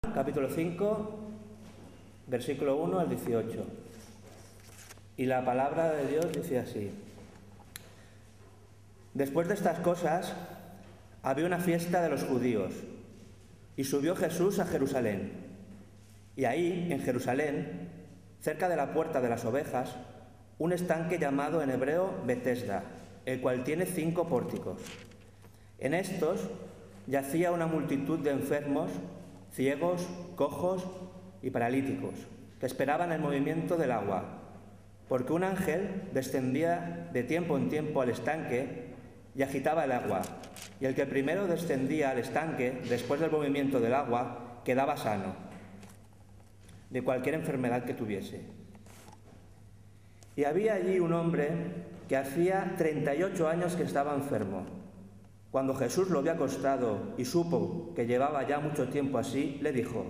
capítulo 5, versículo 1 al 18. Y la palabra de Dios dice así: Después de estas cosas, había una fiesta de los judíos, y subió Jesús a Jerusalén. Y ahí, en Jerusalén, cerca de la puerta de las ovejas, un estanque llamado en hebreo Betesda, el cual tiene 5 pórticos. En estos yacía una multitud de enfermos, ciegos, cojos y paralíticos, que esperaban el movimiento del agua, porque un ángel descendía de tiempo en tiempo al estanque y agitaba el agua, y el que primero descendía al estanque, después del movimiento del agua, quedaba sano, de cualquier enfermedad que tuviese. Y había allí un hombre que hacía 38 años que estaba enfermo. Cuando Jesús lo vio acostado y supo que llevaba ya mucho tiempo así, le dijo: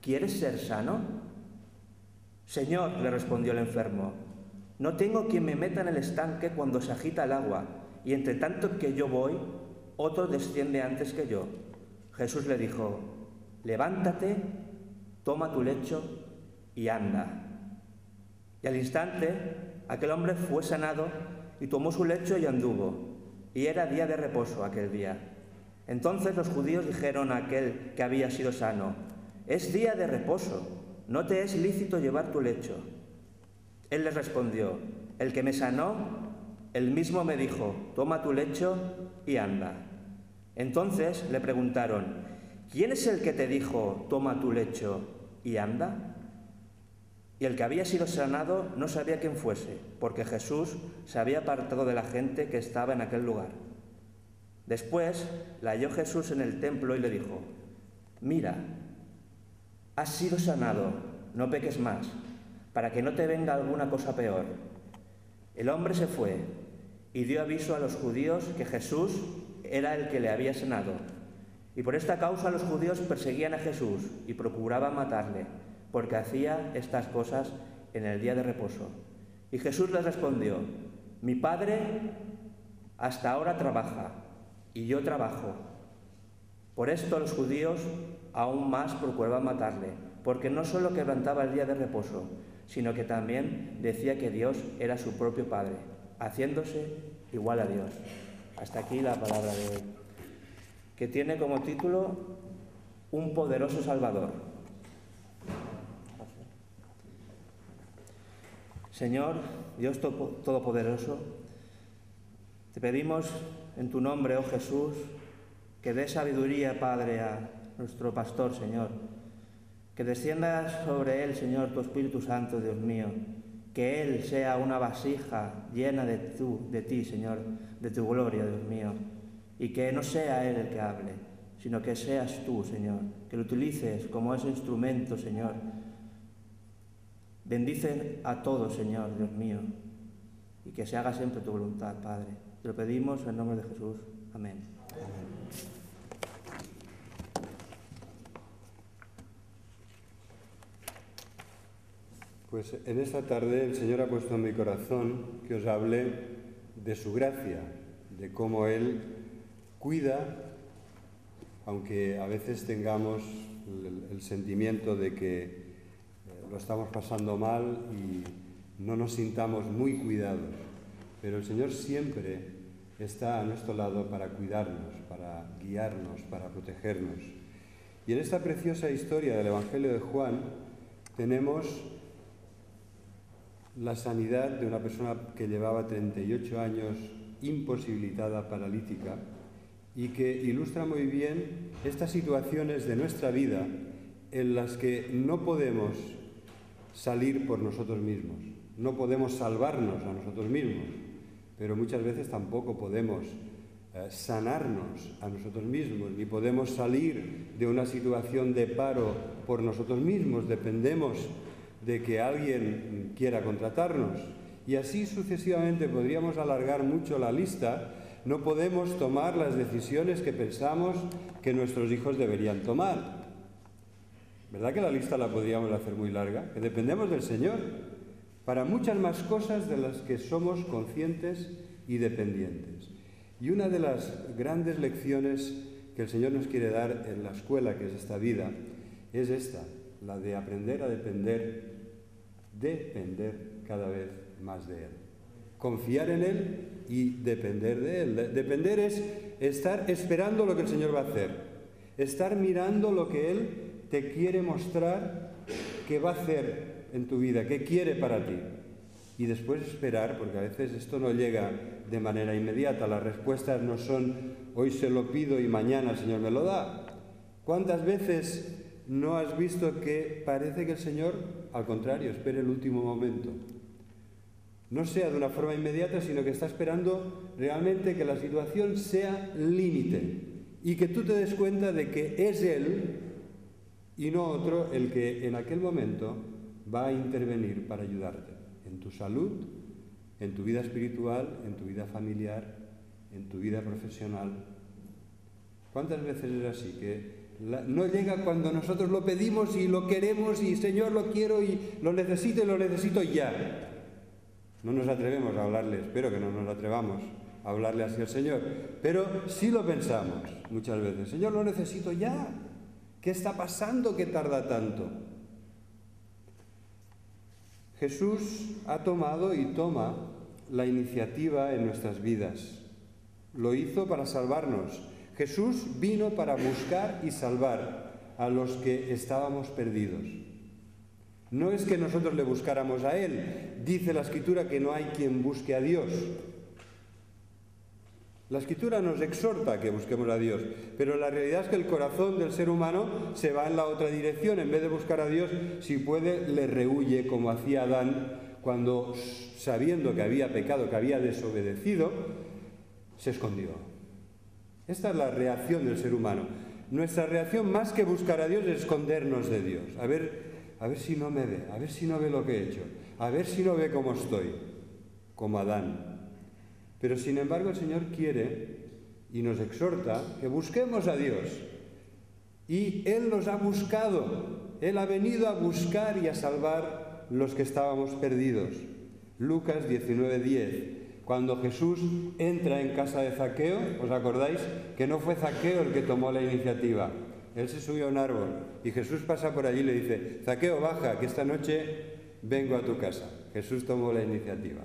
¿Quieres ser sano? Señor, le respondió el enfermo, no tengo quien me meta en el estanque cuando se agita el agua, y entre tanto que yo voy, otro desciende antes que yo. Jesús le dijo: levántate, toma tu lecho y anda. Y al instante aquel hombre fue sanado y tomó su lecho y anduvo. Y era día de reposo aquel día. Entonces los judíos dijeron a aquel que había sido sano: es día de reposo, no te es lícito llevar tu lecho. Él les respondió: el que me sanó, él mismo me dijo: toma tu lecho y anda. Entonces le preguntaron: ¿quién es el que te dijo: toma tu lecho y anda? Y el que había sido sanado no sabía quién fuese, porque Jesús se había apartado de la gente que estaba en aquel lugar. Después la halló Jesús en el templo y le dijo: mira, has sido sanado, no peques más, para que no te venga alguna cosa peor. El hombre se fue y dio aviso a los judíos que Jesús era el que le había sanado. Y por esta causa los judíos perseguían a Jesús y procuraban matarle, porque hacía estas cosas en el día de reposo. Y Jesús les respondió: mi Padre hasta ahora trabaja, y yo trabajo. Por esto los judíos aún más procuraban matarle, porque no solo quebrantaba el día de reposo, sino que también decía que Dios era su propio Padre, haciéndose igual a Dios. Hasta aquí la palabra de hoy, que tiene como título Un poderoso Salvador. Señor, Dios Todopoderoso, te pedimos en tu nombre, oh Jesús, que dé sabiduría, Padre, a nuestro pastor, Señor, que descienda sobre él, Señor, tu Espíritu Santo, Dios mío, que él sea una vasija llena de ti, Señor, de tu gloria, Dios mío, y que no sea él el que hable, sino que seas tú, Señor, que lo utilices como ese instrumento, Señor. Bendice a todos, Señor, Dios mío, y que se haga siempre tu voluntad, Padre. Te lo pedimos en nombre de Jesús. Amén. Pues en esta tarde el Señor ha puesto en mi corazón que os hable de su gracia, de cómo Él cuida, aunque a veces tengamos el sentimiento de que lo estamos pasando mal y no nos sintamos muy cuidados, pero el Señor siempre está a nuestro lado para cuidarnos, para guiarnos, para protegernos. Y en esta preciosa historia del Evangelio de Juan tenemos la sanidad de una persona que llevaba 38 años imposibilitada, paralítica, y que ilustra muy bien estas situaciones de nuestra vida en las que no podemos salir por nosotros mismos, no podemos salvarnos a nosotros mismos, pero muchas veces tampoco podemos sanarnos a nosotros mismos, ni podemos salir de una situación de paro por nosotros mismos, dependemos de que alguien quiera contratarnos. Y así sucesivamente podríamos alargar mucho la lista. No podemos tomar las decisiones que pensamos que nuestros hijos deberían tomar. ¿Verdad que la lista la podríamos hacer muy larga? Que dependemos del Señor para muchas más cosas de las que somos conscientes y dependientes. Y una de las grandes lecciones que el Señor nos quiere dar en la escuela, que es esta vida, es esta, la de aprender a depender cada vez más de Él. Confiar en Él y depender de Él. Depender es estar esperando lo que el Señor va a hacer, estar mirando lo que Él te quiere mostrar que va a hacer en tu vida, que quiere para ti. Y después esperar, porque a veces esto no llega de manera inmediata, las respuestas no son hoy se lo pido y mañana el Señor me lo da. ¿Cuántas veces no has visto que parece que el Señor, al contrario, espera el último momento? No sea de una forma inmediata, sino que está esperando realmente que la situación sea límite y que tú te des cuenta de que es Él y no otro el que en aquel momento va a intervenir para ayudarte en tu salud, en tu vida espiritual, en tu vida familiar, en tu vida profesional. ¿Cuántas veces es así? Que no llega cuando nosotros lo pedimos y lo queremos y Señor lo quiero y lo necesito ya. No nos atrevemos a hablarle, espero que no nos atrevamos a hablarle así al Señor, pero sí lo pensamos muchas veces. Señor, lo necesito ya. ¿Qué está pasando que tarda tanto? Jesús ha tomado y toma la iniciativa en nuestras vidas. Lo hizo para salvarnos. Jesús vino para buscar y salvar a los que estábamos perdidos. No es que nosotros le buscáramos a Él. Dice la Escritura que no hay quien busque a Dios. La Escritura nos exhorta a que busquemos a Dios, pero la realidad es que el corazón del ser humano se va en la otra dirección. En vez de buscar a Dios, si puede, le rehúye, como hacía Adán cuando, sabiendo que había pecado, que había desobedecido, se escondió. Esta es la reacción del ser humano. Nuestra reacción, más que buscar a Dios, es escondernos de Dios. A ver si no me ve, a ver si no ve lo que he hecho, a ver si no ve cómo estoy, como Adán. Pero sin embargo el Señor quiere y nos exhorta que busquemos a Dios. Y Él nos ha buscado, Él ha venido a buscar y a salvar los que estábamos perdidos. Lucas 19:10. Cuando Jesús entra en casa de Zaqueo, ¿os acordáis? Que no fue Zaqueo el que tomó la iniciativa. Él se subió a un árbol y Jesús pasa por allí y le dice: Zaqueo, baja, que esta noche vengo a tu casa. Jesús tomó la iniciativa.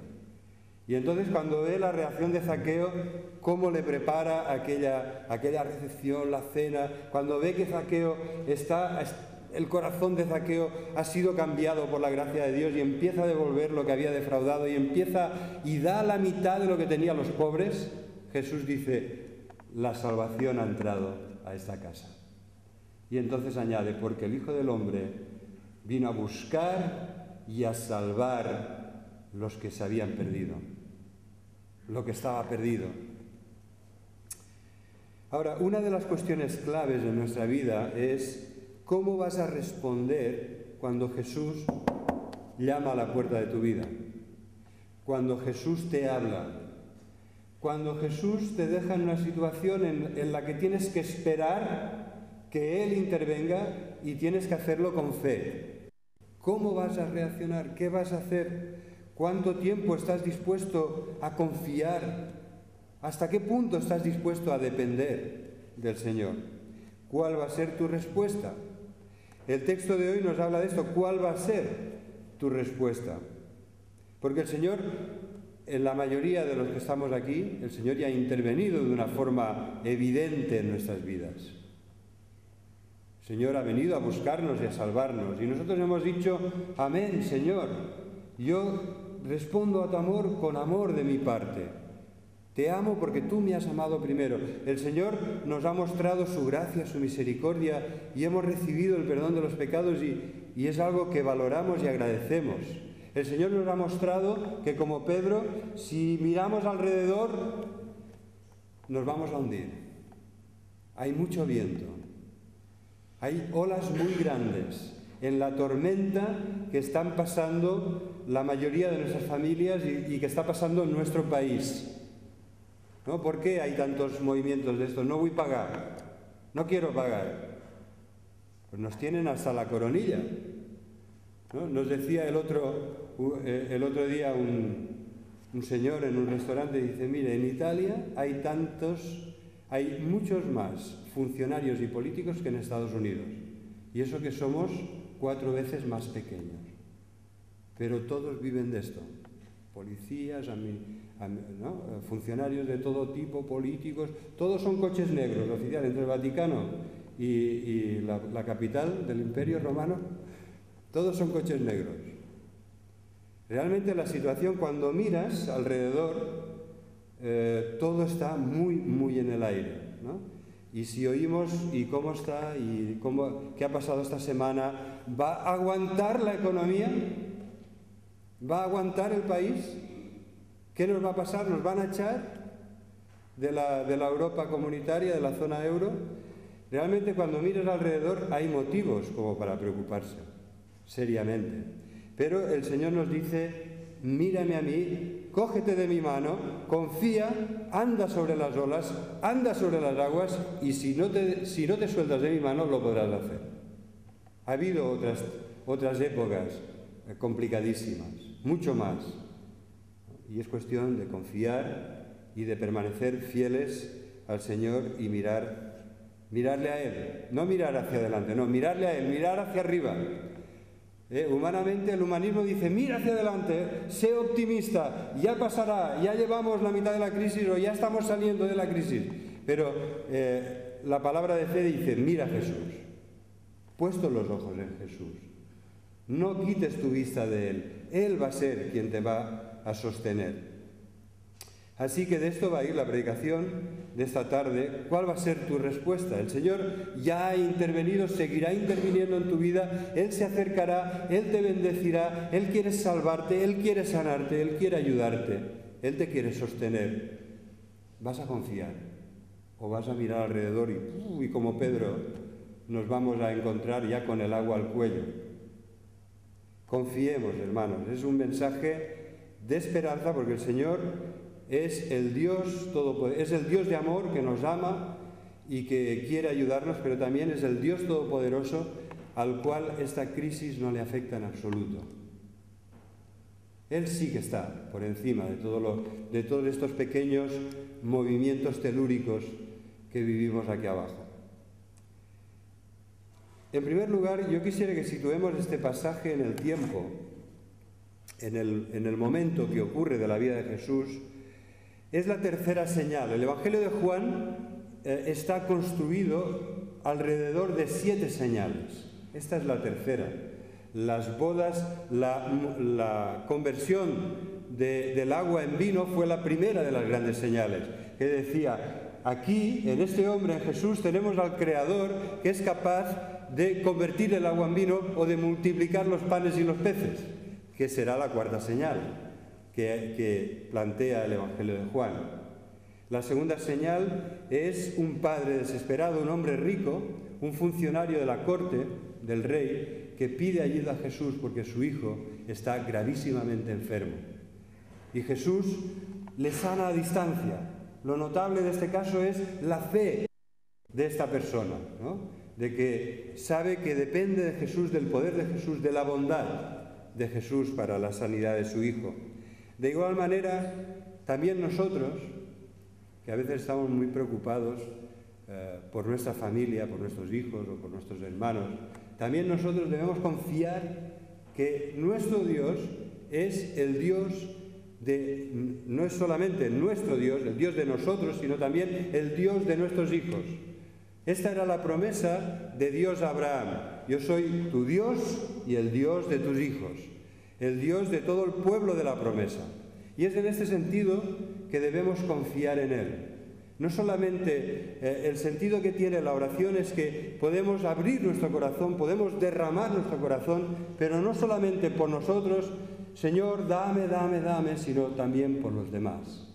Y entonces cuando ve la reacción de Zaqueo, cómo le prepara aquella recepción, la cena, cuando ve que Zaqueo el corazón de Zaqueo ha sido cambiado por la gracia de Dios y empieza a devolver lo que había defraudado y da la mitad de lo que tenía a los pobres, Jesús dice: la salvación ha entrado a esta casa. Y entonces añade: porque el Hijo del Hombre vino a buscar y a salvar los que se habían perdido, lo que estaba perdido. Ahora, una de las cuestiones claves de nuestra vida es cómo vas a responder cuando Jesús llama a la puerta de tu vida, cuando Jesús te habla, cuando Jesús te deja en una situación en la que tienes que esperar que Él intervenga y tienes que hacerlo con fe. ¿Cómo vas a reaccionar? ¿Qué vas a hacer? ¿Cuánto tiempo estás dispuesto a confiar? ¿Hasta qué punto estás dispuesto a depender del Señor? ¿Cuál va a ser tu respuesta? El texto de hoy nos habla de esto. ¿Cuál va a ser tu respuesta? Porque el Señor, en la mayoría de los que estamos aquí, el Señor ya ha intervenido de una forma evidente en nuestras vidas. El Señor ha venido a buscarnos y a salvarnos. Y nosotros hemos dicho: amén, Señor. Yo respondo a tu amor con amor de mi parte. Te amo porque tú me has amado primero. El Señor nos ha mostrado su gracia, su misericordia, y hemos recibido el perdón de los pecados y es algo que valoramos y agradecemos. El Señor nos ha mostrado que, como Pedro, si miramos alrededor, nos vamos a hundir. Hay mucho viento. Hay olas muy grandes en la tormenta que están pasando la mayoría de nuestras familias y que está pasando en nuestro país. ¿No? ¿Por qué hay tantos movimientos de esto? No voy a pagar, no quiero pagar. Pues nos tienen hasta la coronilla, ¿no? Nos decía el otro día un señor en un restaurante, dice: mire, en Italia hay muchos más funcionarios y políticos que en Estados Unidos. Y eso que somos 4 veces más pequeños. Pero todos viven de esto. Policías, ¿no? Funcionarios de todo tipo, políticos, todos son coches negros, oficiales. Entre el Vaticano y la capital del Imperio Romano, todos son coches negros. Realmente la situación, cuando miras alrededor, todo está muy, muy en el aire, ¿no? Y si oímos y cómo está y qué ha pasado esta semana, ¿va a aguantar la economía? ¿Va a aguantar el país? ¿Qué nos va a pasar? ¿Nos van a echar de la Europa comunitaria, de la zona euro? Realmente, cuando miras alrededor, hay motivos como para preocuparse, seriamente. Pero el Señor nos dice: mírame a mí, cógete de mi mano, confía, anda sobre las olas, anda sobre las aguas, y si no te sueltas de mi mano, lo podrás hacer. Ha habido otras épocas complicadísimas, mucho más. Y es cuestión de confiar y de permanecer fieles al Señor y mirarle a Él. No mirar hacia adelante, no, mirarle a Él, mirar hacia arriba. Humanamente, el humanismo dice: mira hacia adelante, sé optimista, ya pasará, ya llevamos la mitad de la crisis o ya estamos saliendo de la crisis. Pero la palabra de fe dice: mira a Jesús, puestos los ojos en Jesús. No quites tu vista de Él va a ser quien te va a sostener. Así que de esto va a ir la predicación de esta tarde. ¿Cuál va a ser tu respuesta? El Señor ya ha intervenido, seguirá interviniendo en tu vida. Él se acercará, Él te bendecirá, Él quiere salvarte, Él quiere sanarte, Él quiere ayudarte, Él te quiere sostener. ¿Vas a confiar? ¿O vas a mirar alrededor y como Pedro nos vamos a encontrar ya con el agua al cuello? Confiemos, hermanos. Es un mensaje de esperanza, porque el Señor es el Dios todopoderoso, es el Dios de amor que nos ama y que quiere ayudarnos, pero también es el Dios todopoderoso al cual esta crisis no le afecta en absoluto. Él sí que está por encima de todos estos pequeños movimientos telúricos que vivimos aquí abajo. En primer lugar, yo quisiera que situemos este pasaje en el tiempo, en el momento que ocurre de la vida de Jesús. Es la tercera señal. El Evangelio de Juan está construido alrededor de 7 señales. Esta es la tercera. Las bodas, la conversión del agua en vino fue la primera de las grandes señales, que decía: aquí, en este hombre, en Jesús, tenemos al Creador, que es capaz de convertir el agua en vino o de multiplicar los panes y los peces, que será la cuarta señal que plantea el Evangelio de Juan. La segunda señal es un padre desesperado, un hombre rico, un funcionario de la corte del rey, que pide ayuda a Jesús porque su hijo está gravísimamente enfermo. Y Jesús le sana a distancia. Lo notable de este caso es la fe de esta persona, ¿no? De que sabe que depende de Jesús, del poder de Jesús, de la bondad de Jesús para la sanidad de su hijo. De igual manera, también nosotros, que a veces estamos muy preocupados por nuestra familia, por nuestros hijos o por nuestros hermanos, también nosotros debemos confiar que nuestro Dios es el Dios no es solamente nuestro Dios, el Dios de nosotros, sino también el Dios de nuestros hijos. Esta era la promesa de Dios a Abraham: yo soy tu Dios y el Dios de tus hijos, el Dios de todo el pueblo de la promesa. Y es en este sentido que debemos confiar en Él. No solamente el sentido que tiene la oración es que podemos abrir nuestro corazón, podemos derramar nuestro corazón, pero no solamente por nosotros: Señor, dame, dame, dame, sino también por los demás,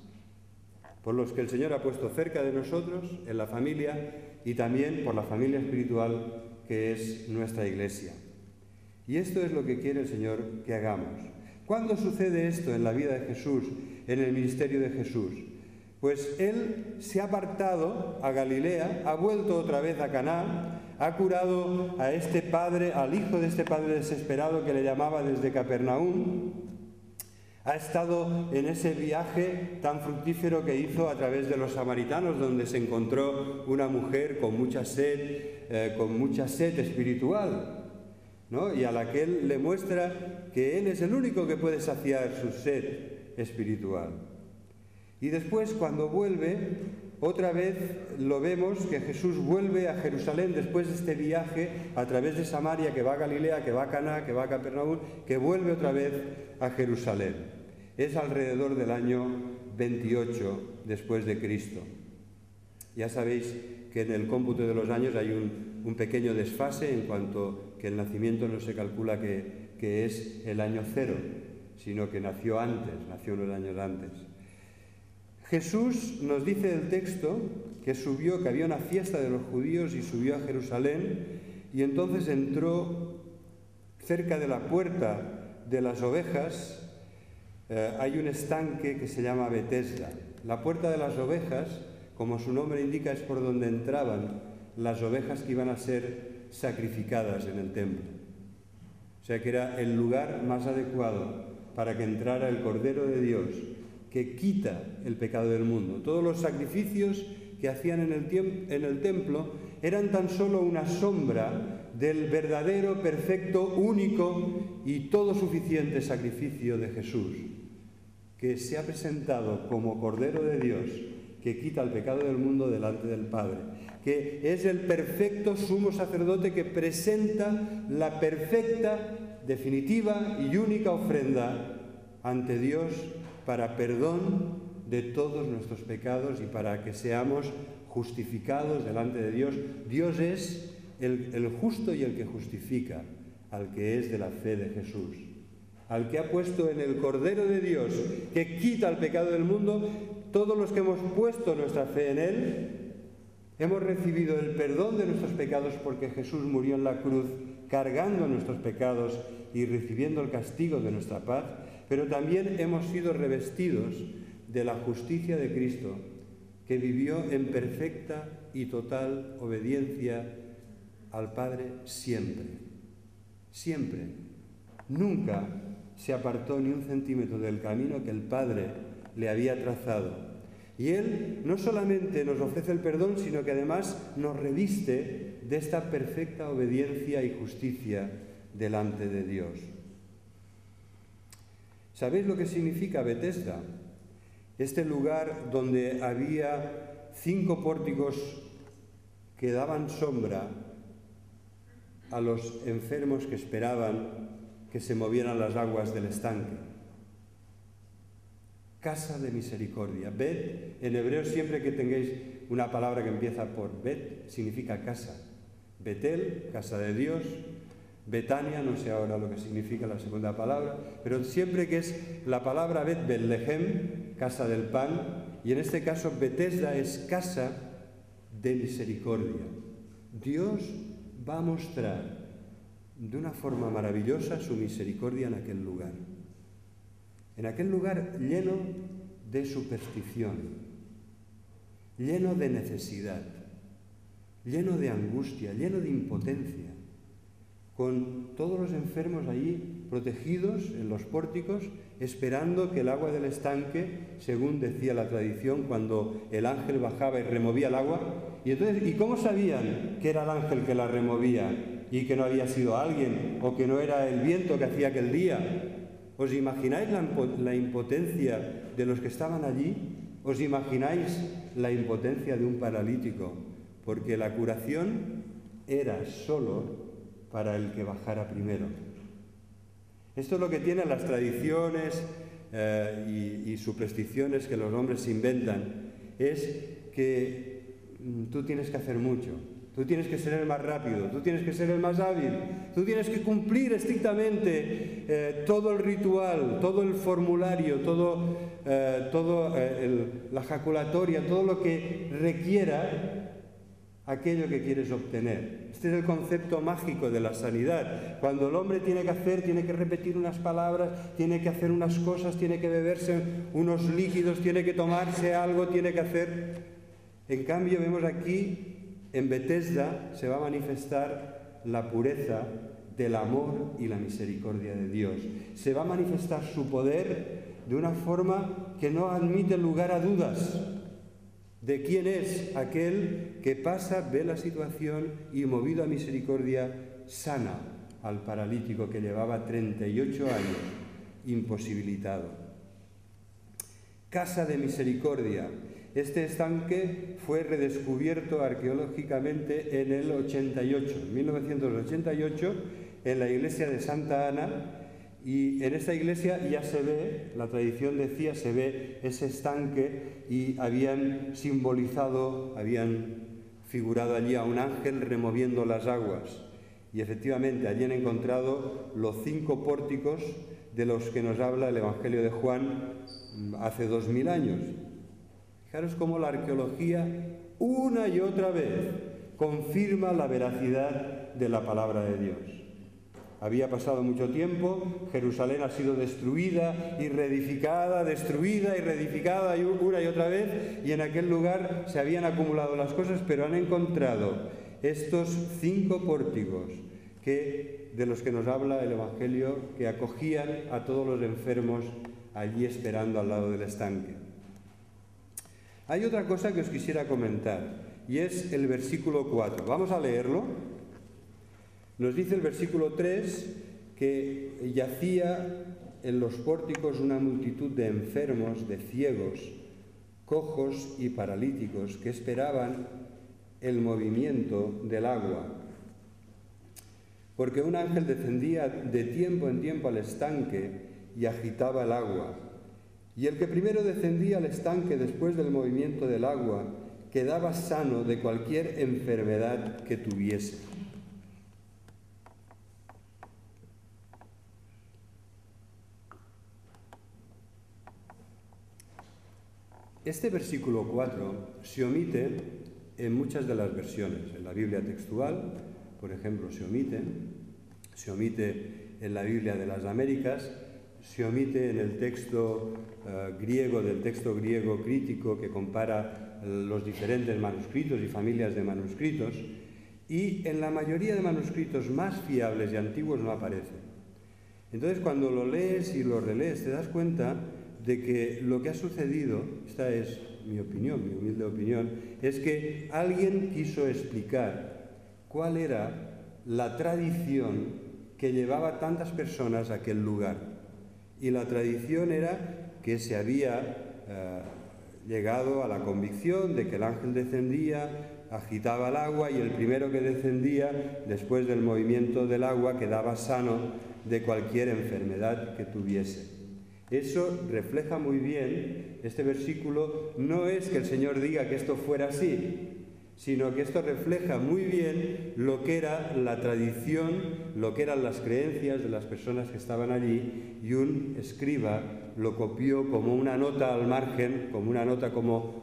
por los que el Señor ha puesto cerca de nosotros, en la familia, y también por la familia espiritual que es nuestra Iglesia. Y esto es lo que quiere el Señor que hagamos. ¿Cuándo sucede esto en la vida de Jesús, en el ministerio de Jesús? Pues Él se ha apartado a Galilea, ha vuelto otra vez a Caná, ha curado a este padre, al hijo de este padre desesperado que le llamaba desde Capernaum, Ha estado en ese viaje tan fructífero que hizo a través de los samaritanos, donde se encontró una mujer con mucha sed espiritual, ¿no? Y a la que él le muestra que él es el único que puede saciar su sed espiritual. Y después, cuando vuelve, otra vez lo vemos que Jesús vuelve a Jerusalén después de este viaje a través de Samaria, que va a Galilea, que va a Caná, que va a Capernaum, que vuelve otra vez a Jerusalén. Es alrededor del año 28 después de Cristo. Ya sabéis que en el cómputo de los años hay un pequeño desfase en cuanto que el nacimiento no se calcula que es el año 0, sino que nació unos años antes. Jesús nos dice el texto que había una fiesta de los judíos y subió a Jerusalén, y entonces entró cerca de la puerta de las ovejas. Hay un estanque que se llama Betesda. La puerta de las ovejas, como su nombre indica, es por donde entraban las ovejas que iban a ser sacrificadas en el templo. O sea que era el lugar más adecuado para que entrara el Cordero de Dios, que quita el pecado del mundo. Todos los sacrificios que hacían en el templo eran tan solo una sombra del verdadero, perfecto, único y todo suficiente sacrificio de Jesús, que se ha presentado como Cordero de Dios, que quita el pecado del mundo delante del Padre, que es el perfecto sumo sacerdote que presenta la perfecta, definitiva y única ofrenda ante Dios para perdón de todos nuestros pecados y para que seamos justificados delante de Dios. Dios es el justo y el que justifica al que es de la fe de Jesús, al que ha puesto en el Cordero de Dios, que quita el pecado del mundo. Todos los que hemos puesto nuestra fe en Él, hemos recibido el perdón de nuestros pecados porque Jesús murió en la cruz cargando nuestros pecados y recibiendo el castigo de nuestra paz, pero también hemos sido revestidos de la justicia de Cristo, que vivió en perfecta y total obediencia al Padre siempre. Siempre. Nunca se apartó ni un centímetro del camino que el Padre le había trazado. Y Él no solamente nos ofrece el perdón, sino que además nos reviste de esta perfecta obediencia y justicia delante de Dios. ¿Sabéis lo que significa Betesda? Este lugar donde había 5 pórticos que daban sombra a los enfermos que esperaban que se movieran las aguas del estanque. Casa de misericordia. Bet, en hebreo, siempre que tengáis una palabra que empieza por Bet, significa casa. Betel, casa de Dios. Betania, no sé ahora lo que significa la segunda palabra, pero siempre que es la palabra Bet, Betlehem, casa del pan, y en este caso Betesda es casa de misericordia. Dios va a mostrar de una forma maravillosa su misericordia en aquel lugar. En aquel lugar lleno de superstición, lleno de necesidad, lleno de angustia, lleno de impotencia, con todos los enfermos allí protegidos en los pórticos, esperando que el agua del estanque, según decía la tradición, cuando el ángel bajaba y removía el agua. Y entonces, ¿y cómo sabían que era el ángel que la removía y que no había sido alguien o que no era el viento que hacía aquel día? ¿Os imagináis la impotencia de los que estaban allí? ¿Os imagináis la impotencia de un paralítico? Porque la curación era solo para el que bajara primero. Esto es lo que tienen las tradiciones y supersticiones que los hombres inventan, es que tú tienes que hacer mucho. Tú tienes que ser el más rápido, tú tienes que ser el más hábil, tú tienes que cumplir estrictamente todo el ritual, todo el formulario, la jaculatoria, todo lo que requiera aquello que quieres obtener. Este es el concepto mágico de la sanidad. Cuando el hombre tiene que repetir unas palabras, tiene que hacer unas cosas, tiene que beberse unos líquidos, tiene que tomarse algo, tiene que hacer... En cambio, vemos aquí... En Betesda se va a manifestar la pureza del amor y la misericordia de Dios. Se va a manifestar su poder de una forma que no admite lugar a dudas de quién es aquel que pasa, ve la situación y, movido a misericordia, sana al paralítico que llevaba 38 años imposibilitado. Casa de Misericordia. Este estanque fue redescubierto arqueológicamente en el 88, en 1988, en la iglesia de Santa Ana, y en esta iglesia ya se ve, la tradición decía, se ve ese estanque y habían simbolizado, habían figurado allí a un ángel removiendo las aguas. Y efectivamente allí han encontrado los 5 pórticos de los que nos habla el Evangelio de Juan hace 2000 años. Fijaros cómo la arqueología una y otra vez confirma la veracidad de la palabra de Dios. Había pasado mucho tiempo, Jerusalén ha sido destruida y reedificada, destruida y reedificada una y otra vez, y en aquel lugar se habían acumulado las cosas, pero han encontrado estos 5 pórticos de los que nos habla el Evangelio, que acogían a todos los enfermos allí esperando al lado del estanque. Hay otra cosa que os quisiera comentar, y es el versículo 4. Vamos a leerlo. Nos dice el versículo 3 que yacía en los pórticos una multitud de enfermos, de ciegos, cojos y paralíticos que esperaban el movimiento del agua. Porque un ángel descendía de tiempo en tiempo al estanque y agitaba el agua. Y el que primero descendía al estanque después del movimiento del agua quedaba sano de cualquier enfermedad que tuviese. Este versículo 4 se omite en muchas de las versiones. En la Biblia textual, por ejemplo, se omite en la Biblia de las Américas, se omite en el texto griego, del texto griego crítico que compara los diferentes manuscritos y familias de manuscritos, y en la mayoría de manuscritos más fiables y antiguos no aparece. Entonces, cuando lo lees y lo relees, te das cuenta de que lo que ha sucedido, esta es mi opinión, mi humilde opinión, es que alguien quiso explicar cuál era la tradición que llevaba tantas personas a aquel lugar. Y la tradición era que se había llegado a la convicción de que el ángel descendía, agitaba el agua, y el primero que descendía, después del movimiento del agua, quedaba sano de cualquier enfermedad que tuviese. Eso refleja muy bien, este versículo no es que el Señor diga que esto fuera así, sino que esto refleja muy bien lo que era la tradición, lo que eran las creencias de las personas que estaban allí, y un escriba lo copió como una nota al margen, como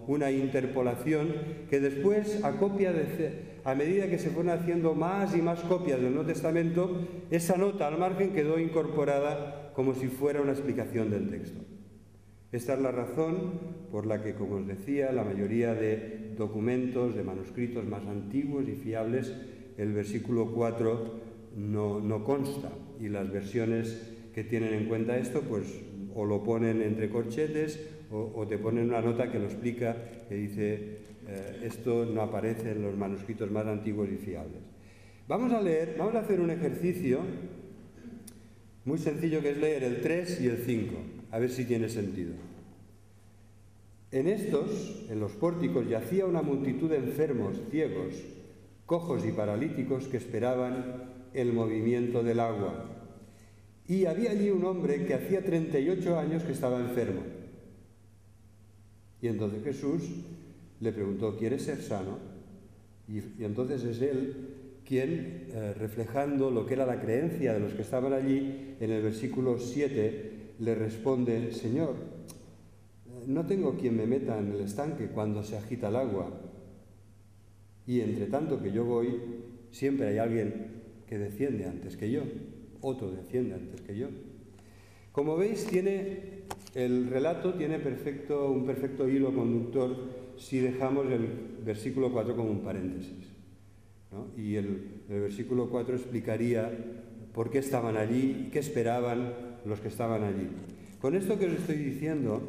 una interpolación, que después, a medida que se fueron haciendo más y más copias del Nuevo Testamento, esa nota al margen quedó incorporada como si fuera una explicación del texto. Esta es la razón por la que, como os decía, la mayoría de documentos, de manuscritos más antiguos y fiables, el versículo 4 no consta, y las versiones que tienen en cuenta esto, pues o lo ponen entre corchetes o te ponen una nota que lo explica, que dice esto no aparece en los manuscritos más antiguos y fiables. Vamos a hacer un ejercicio muy sencillo, que es leer el 3 y el 5, a ver si tiene sentido. En los pórticos, yacía una multitud de enfermos, ciegos, cojos y paralíticos que esperaban el movimiento del agua. Y había allí un hombre que hacía 38 años que estaba enfermo. Y entonces Jesús le preguntó: ¿quieres ser sano? Y entonces es él quien, reflejando lo que era la creencia de los que estaban allí, en el versículo 7 le responde: Señor, no tengo quien me meta en el estanque cuando se agita el agua, y entre tanto que yo voy, siempre hay alguien que desciende antes que yo, otro desciende antes que yo. Como veis, el relato tiene un perfecto hilo conductor si dejamos el versículo 4 como un paréntesis, ¿no? Y el versículo 4 explicaría por qué estaban allí y qué esperaban los que estaban allí. Con esto que os estoy diciendo,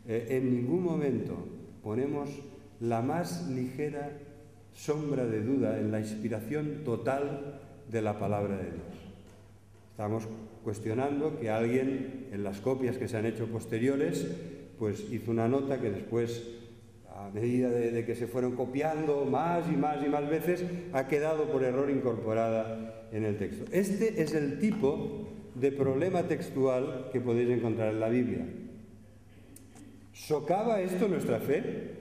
en ningún momento ponemos la más ligera sombra de duda en la inspiración total de la palabra de Dios. Estamos cuestionando que alguien, en las copias que se han hecho posteriores, pues hizo una nota que después, a medida de que se fueron copiando más y más y más veces, ha quedado por error incorporada en el texto. Este es el tipo de problema textual que podéis encontrar en la Biblia. ¿Socava esto nuestra fe?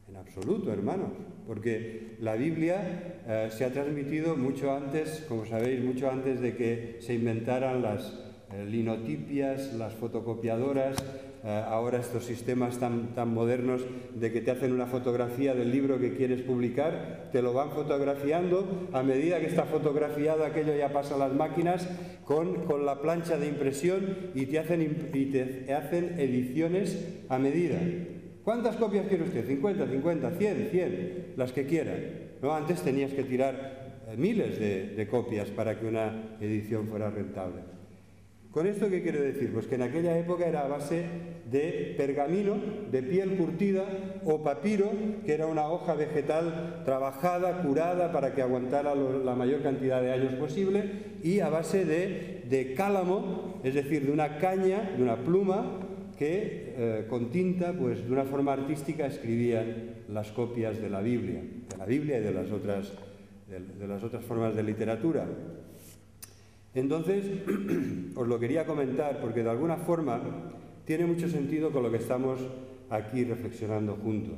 En absoluto, hermanos, porque la Biblia se ha transmitido mucho antes, como sabéis, mucho antes de que se inventaran las linotipias, las fotocopiadoras, ahora estos sistemas tan modernos de que te hacen una fotografía del libro que quieres publicar, te lo van fotografiando, a medida que está fotografiado aquello ya pasa a las máquinas con la plancha de impresión y te hacen ediciones a medida. ¿Cuántas copias quiere usted? 50, 50, 100, las que quiera. ¿No? Antes tenías que tirar miles de copias para que una edición fuera rentable. ¿Con esto qué quiero decir? Pues que en aquella época era a base de pergamino, de piel curtida, o papiro, que era una hoja vegetal trabajada, curada, para que aguantara la mayor cantidad de años posible, y a base de cálamo, es decir, de una caña, de una pluma, que con tinta, pues de una forma artística, escribían las copias de la Biblia y de las otras formas de literatura. Entonces, os lo quería comentar porque de alguna forma tiene mucho sentido con lo que estamos aquí reflexionando juntos.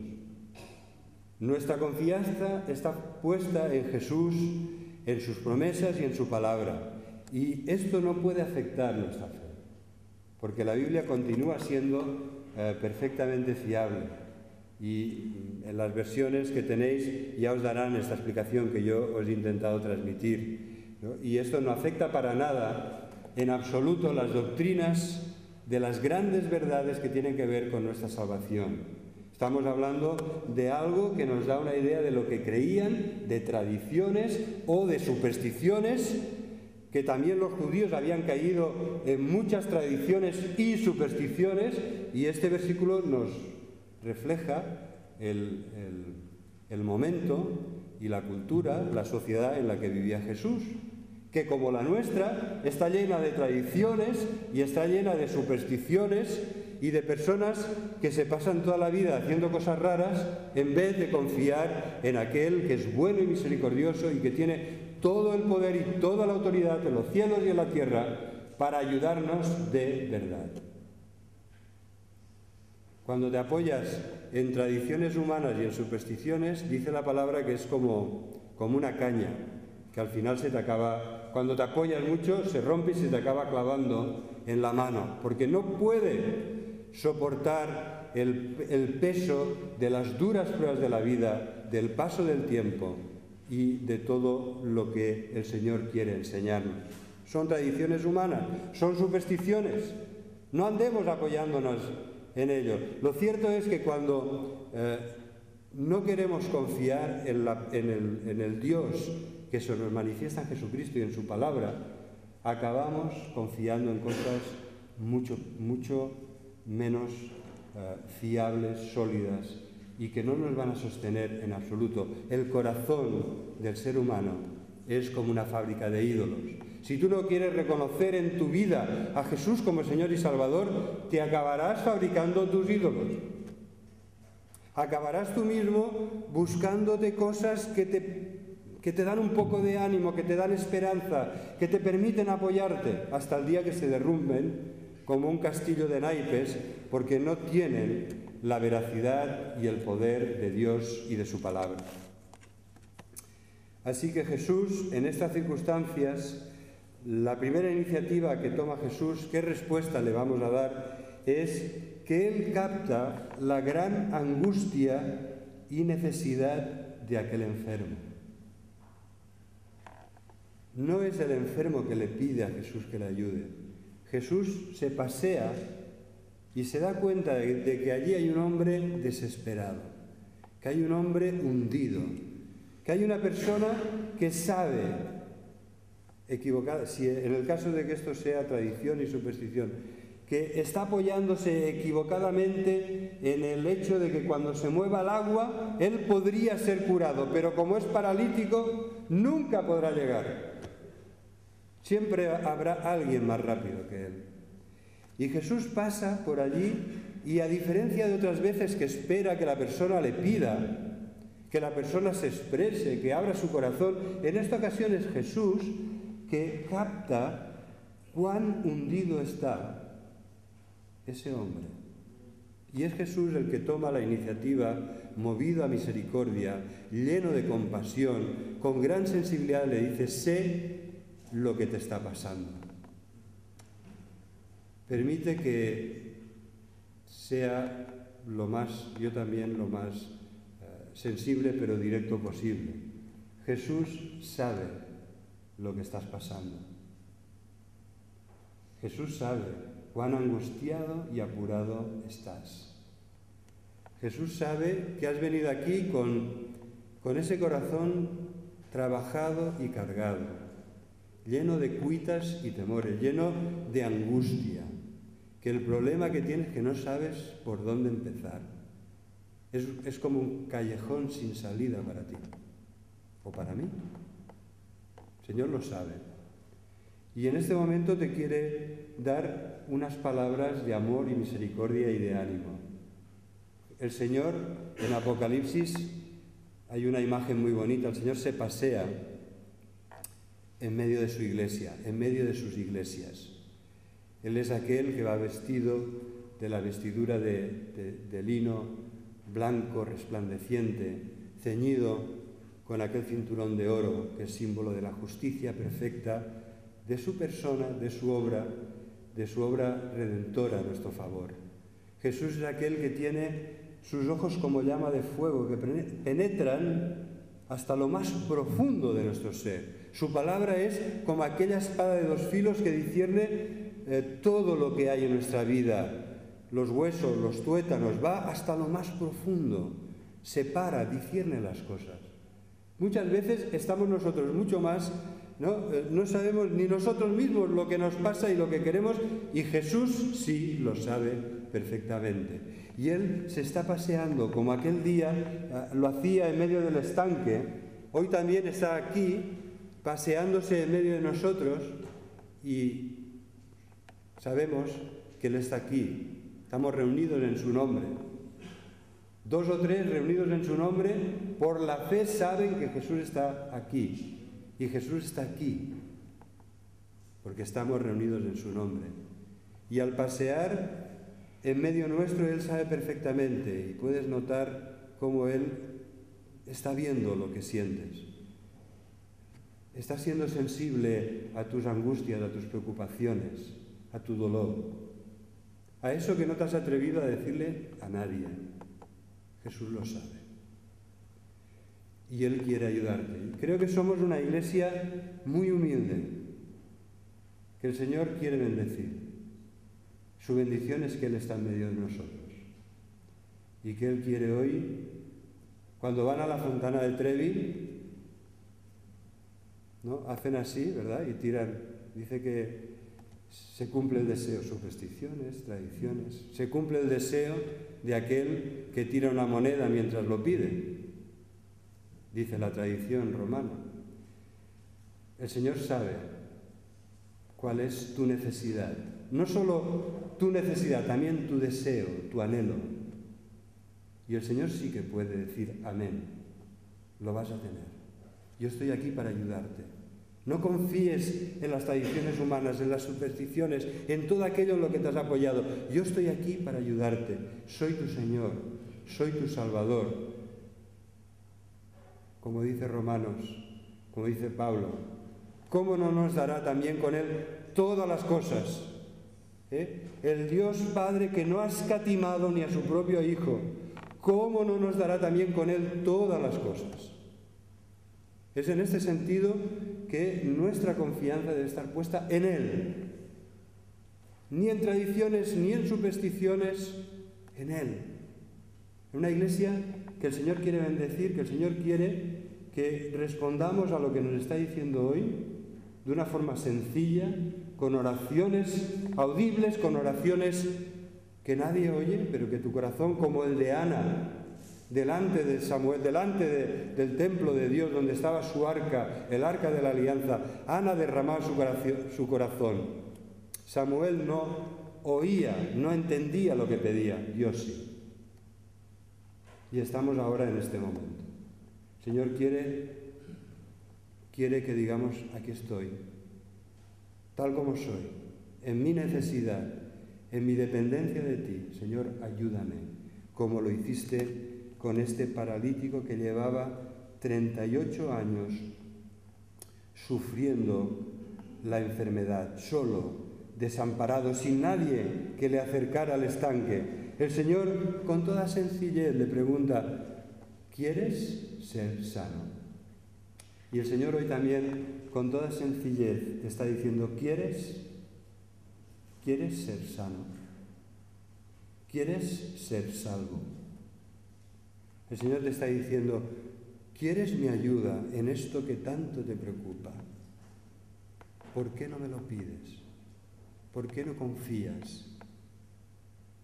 Nuestra confianza está puesta en Jesús, en sus promesas y en su palabra. Y esto no puede afectar nuestra fe, porque la Biblia continúa siendo perfectamente fiable. Y en las versiones que tenéis ya os darán esta explicación que yo os he intentado transmitir, ¿no? Y esto no afecta para nada, en absoluto, las doctrinas de las grandes verdades que tienen que ver con nuestra salvación. Estamos hablando de algo que nos da una idea de lo que creían, de tradiciones o de supersticiones, que también los judíos habían caído en muchas tradiciones y supersticiones, y este versículo nos refleja el momento y la cultura, la sociedad en la que vivía Jesús, que como la nuestra está llena de tradiciones y está llena de supersticiones y de personas que se pasan toda la vida haciendo cosas raras en vez de confiar en aquel que es bueno y misericordioso y que tiene todo el poder y toda la autoridad en los cielos y en la tierra para ayudarnos de verdad. Cuando te apoyas en tradiciones humanas y en supersticiones, dice la palabra que es como una caña, que al final se te acaba, cuando te apoyas mucho, se rompe y se te acaba clavando en la mano, porque no puede soportar el peso de las duras pruebas de la vida, del paso del tiempo y de todo lo que el Señor quiere enseñarnos. Son tradiciones humanas, son supersticiones. No andemos apoyándonos en ello. Lo cierto es que cuando no queremos confiar en el Dios que se nos manifiesta en Jesucristo y en su palabra, acabamos confiando en cosas mucho menos fiables, sólidas, y que no nos van a sostener en absoluto. El corazón del ser humano es como una fábrica de ídolos. Si tú no quieres reconocer en tu vida a Jesús como Señor y Salvador, te acabarás fabricando tus ídolos. Acabarás tú mismo buscándote cosas que te dan un poco de ánimo, que te dan esperanza, que te permiten apoyarte hasta el día que se derrumben como un castillo de naipes, porque no tienen la veracidad y el poder de Dios y de su palabra. Así que Jesús, en estas circunstancias, la primera iniciativa que toma Jesús, ¿qué respuesta le vamos a dar? Es que Él capta la gran angustia y necesidad de aquel enfermo. No es el enfermo que le pide a Jesús que le ayude. Jesús se pasea y se da cuenta de que allí hay un hombre desesperado, que hay un hombre hundido, que hay una persona que sabe, equivocada, si en el caso de que esto sea tradición y superstición, que está apoyándose equivocadamente en el hecho de que cuando se mueva el agua, él podría ser curado, pero como es paralítico, nunca podrá llegar. Siempre habrá alguien más rápido que él. Y Jesús pasa por allí y, a diferencia de otras veces que espera que la persona le pida, que la persona se exprese, que abra su corazón, en esta ocasión es Jesús que capta cuán hundido está ese hombre. Y es Jesús el que toma la iniciativa, movido a misericordia, lleno de compasión, con gran sensibilidad le dice: sé lo que te está pasando. Permite que sea yo también lo más sensible pero directo posible. Jesús sabe lo que estás pasando. Jesús sabe cuán angustiado y apurado estás. Jesús sabe que has venido aquí con ese corazón trabajado y cargado, lleno de cuitas y temores, lleno de angustia, que el problema que tienes es que no sabes por dónde empezar. Es como un callejón sin salida para ti, o para mí. El Señor lo sabe. Y en este momento te quiere dar unas palabras de amor y misericordia y de ánimo. El Señor, en Apocalipsis, hay una imagen muy bonita. El Señor se pasea en medio de su iglesia, en medio de sus iglesias. Él es aquel que va vestido de la vestidura de lino blanco, resplandeciente, ceñido con aquel cinturón de oro que es símbolo de la justicia perfecta de su persona, de su obra redentora a nuestro favor. Jesús es aquel que tiene sus ojos como llama de fuego, que penetran hasta lo más profundo de nuestro ser. Su palabra es como aquella espada de dos filos que discierne todo lo que hay en nuestra vida, los huesos, los tuétanos, va hasta lo más profundo, separa, discierne las cosas. Muchas veces estamos nosotros mucho más, no sabemos ni nosotros mismos lo que nos pasa y lo que queremos, y Jesús sí lo sabe perfectamente. Y Él se está paseando como aquel día lo hacía en medio del estanque, hoy también está aquí paseándose en medio de nosotros, y sabemos que Él está aquí. Estamos reunidos en su nombre. 2 o 3 reunidos en su nombre, por la fe saben que Jesús está aquí. Y Jesús está aquí, porque estamos reunidos en su nombre. Y al pasear en medio nuestro, Él sabe perfectamente, y puedes notar cómo Él está viendo lo que sientes. Está siendo sensible a tus angustias, a tus preocupaciones, a tu dolor. A eso que no te has atrevido a decirle a nadie. Jesús lo sabe. Y Él quiere ayudarte. Creo que somos una iglesia muy humilde, que el Señor quiere bendecir. Su bendición es que Él está en medio de nosotros. Y que Él quiere hoy, cuando van a la Fontana de Trevi, hacen así, ¿verdad? Y tiran, dice que se cumple el deseo, supersticiones, tradiciones. Se cumple el deseo de aquel que tira una moneda mientras lo pide, dice la tradición romana. El Señor sabe cuál es tu necesidad. No solo tu necesidad, también tu deseo, tu anhelo. Y el Señor sí que puede decir amén. Lo vas a tener. Yo estoy aquí para ayudarte. No confíes en las tradiciones humanas, en las supersticiones, en todo aquello en lo que te has apoyado. Yo estoy aquí para ayudarte. Soy tu Señor, soy tu Salvador. Como dice Romanos, como dice Pablo, ¿cómo no nos dará también con Él todas las cosas? El Dios Padre que no ha escatimado ni a su propio Hijo, ¿cómo no nos dará también con Él todas las cosas? Es en este sentido que nuestra confianza debe estar puesta en Él. Ni en tradiciones, ni en supersticiones, en Él. En una iglesia que el Señor quiere bendecir, que el Señor quiere que respondamos a lo que nos está diciendo hoy, de una forma sencilla, con oraciones audibles, con oraciones que nadie oye, pero que tu corazón, como el de Ana, delante de Samuel, delante del templo de Dios, donde estaba su arca, el arca de la alianza, Ana derramaba su corazón. Samuel no oía, no entendía lo que pedía, Dios sí. Y estamos ahora en este momento. El Señor quiere que digamos, aquí estoy, tal como soy, en mi necesidad, en mi dependencia de ti. Señor, ayúdame, como lo hiciste con este paralítico que llevaba 38 años sufriendo la enfermedad, solo, desamparado, sin nadie que le acercara al estanque. El Señor, con toda sencillez, le pregunta, ¿quieres ser sano? Y el Señor hoy también, con toda sencillez, te está diciendo, ¿quieres ser sano? ¿Quieres ser salvo? El Señor te está diciendo, ¿quieres mi ayuda en esto que tanto te preocupa? ¿Por qué no me lo pides? ¿Por qué no confías?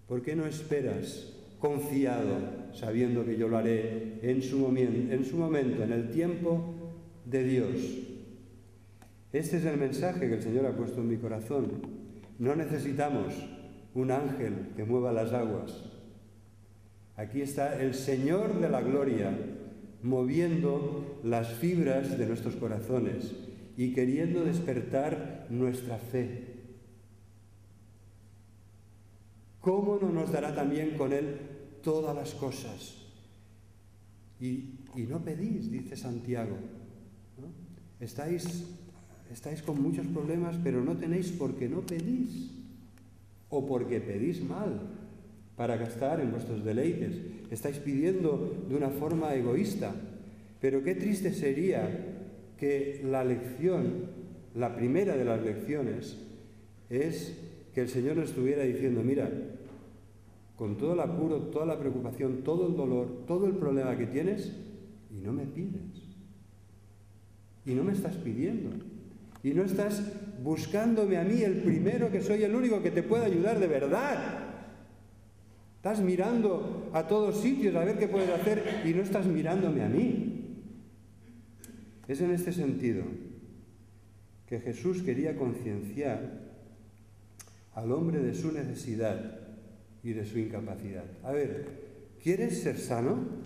¿Por qué no esperas confiado, sabiendo que yo lo haré en su momento, en el tiempo de Dios? Este es el mensaje que el Señor ha puesto en mi corazón. No necesitamos un ángel que mueva las aguas. Aquí está el Señor de la gloria moviendo las fibras de nuestros corazones y queriendo despertar nuestra fe. ¿Cómo no nos dará también con Él todas las cosas? Y no pedís, dice Santiago, ¿no? Estáis con muchos problemas, pero no tenéis porque no pedís, o porque pedís mal para gastar en vuestros deleites. Estáis pidiendo de una forma egoísta. Pero qué triste sería que la lección, la primera de las lecciones, es que el Señor nos estuviera diciendo, mira, con todo el apuro, toda la preocupación, todo el dolor, todo el problema que tienes, y no me pides. Y no me estás pidiendo. Y no estás buscándome a mí, el primero, que soy el único que te puede ayudar de verdad. Estás mirando a todos sitios a ver qué puedes hacer y no estás mirándome a mí. Es en este sentido que Jesús quería concienciar al hombre de su necesidad y de su incapacidad. A ver, ¿quieres ser sano?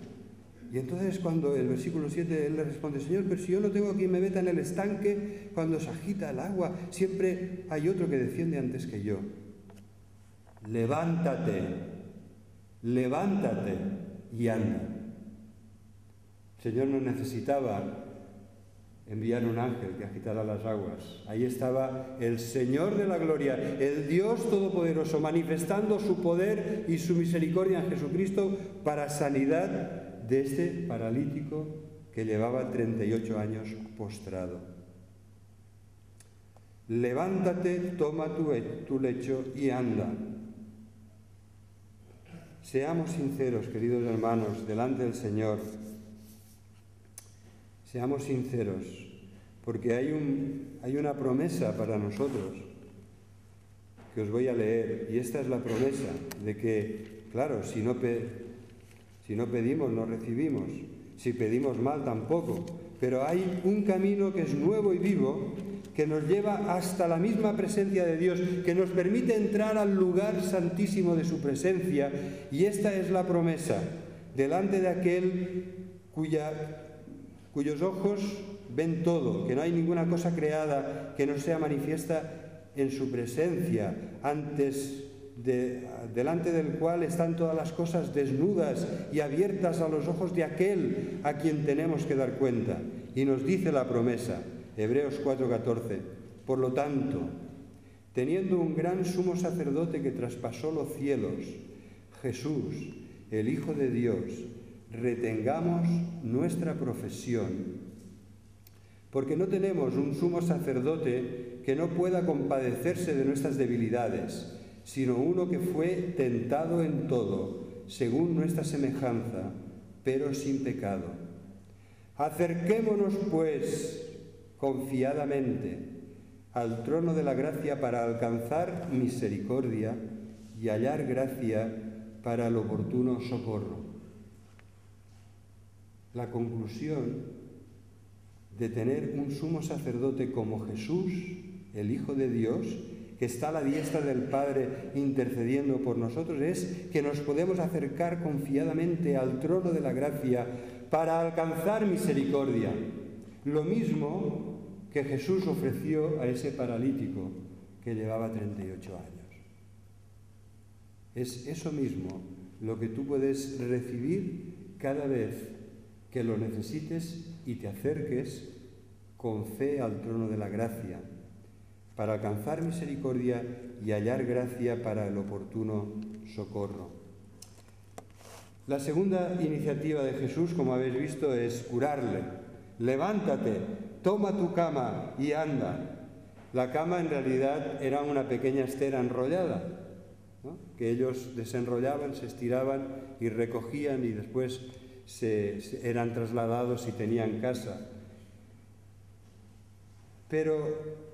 Y entonces cuando el versículo 7 él le responde, Señor, pero si yo no tengo quien me meta en el estanque cuando se agita el agua, siempre hay otro que desciende antes que yo. Levántate y anda. El Señor no necesitaba enviar un ángel que agitara las aguas. Ahí estaba el Señor de la gloria, el Dios Todopoderoso, manifestando su poder y su misericordia en Jesucristo para sanidad de este paralítico que llevaba 38 años postrado. Levántate, toma tu lecho y anda. Seamos sinceros, queridos hermanos, delante del Señor. Seamos sinceros, porque hay una promesa para nosotros que os voy a leer, y esta es la promesa de que, claro, si no pedimos, no recibimos, si pedimos mal tampoco, pero hay un camino que es nuevo y vivo, que nos lleva hasta la misma presencia de Dios, que nos permite entrar al lugar santísimo de su presencia, y esta es la promesa, delante de aquel cuyos ojos ven todo, que no hay ninguna cosa creada que no sea manifiesta en su presencia, delante del cual están todas las cosas desnudas y abiertas a los ojos de aquel a quien tenemos que dar cuenta. Y nos dice la promesa, Hebreos 4:14, por lo tanto, teniendo un gran sumo sacerdote que traspasó los cielos, Jesús, el Hijo de Dios, retengamos nuestra profesión, porque no tenemos un sumo sacerdote que no pueda compadecerse de nuestras debilidades, sino uno que fue tentado en todo, según nuestra semejanza, pero sin pecado. Acerquémonos, pues, confiadamente al trono de la gracia para alcanzar misericordia y hallar gracia para el oportuno socorro. La conclusión de tener un sumo sacerdote como Jesús, el Hijo de Dios, que está a la diestra del Padre intercediendo por nosotros, es que nos podemos acercar confiadamente al trono de la gracia para alcanzar misericordia. Lo mismo que Jesús ofreció a ese paralítico que llevaba 38 años. Es eso mismo lo que tú puedes recibir cada vez que lo necesites y te acerques con fe al trono de la gracia, para alcanzar misericordia y hallar gracia para el oportuno socorro. La segunda iniciativa de Jesús, como habéis visto, es curarle. Levántate, toma tu cama y anda. La cama en realidad era una pequeña estera enrollada, ¿no?, que ellos desenrollaban, se estiraban y recogían y después eran trasladados si tenían casa. Pero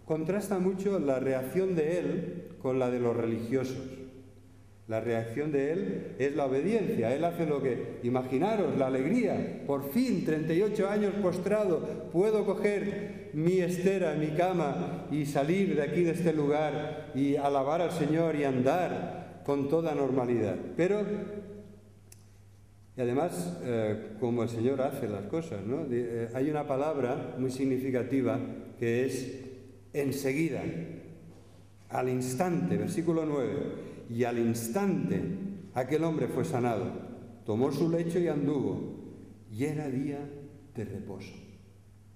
contrasta mucho la reacción de él con la de los religiosos. La reacción de él es la obediencia. Él hace lo que... Imaginaros la alegría. Por fin, 38 años postrado, puedo coger mi estera, mi cama y salir de aquí, de este lugar, y alabar al Señor y andar con toda normalidad. Pero, y además, como el Señor hace las cosas, ¿no? Hay una palabra muy significativa que es enseguida, al instante, versículo 9, y al instante aquel hombre fue sanado, tomó su lecho y anduvo, y era día de reposo.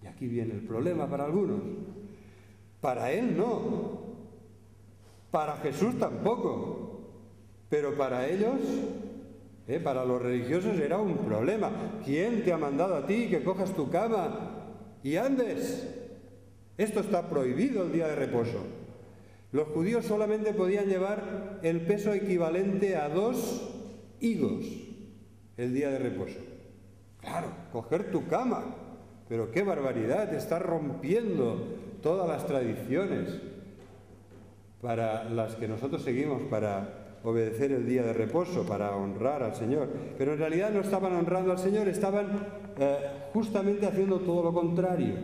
Y aquí viene el problema para algunos. Para él no, para Jesús tampoco, pero para ellos, para los religiosos era un problema. ¿Quién te ha mandado a ti que cojas tu cama y andes? Esto está prohibido el día de reposo. Los judíos solamente podían llevar el peso equivalente a 2 higos el día de reposo. Claro, coger tu cama. Pero qué barbaridad, estás rompiendo todas las tradiciones para las que nosotros seguimos para obedecer el día de reposo, para honrar al Señor. Pero en realidad no estaban honrando al Señor, estaban justamente haciendo todo lo contrario.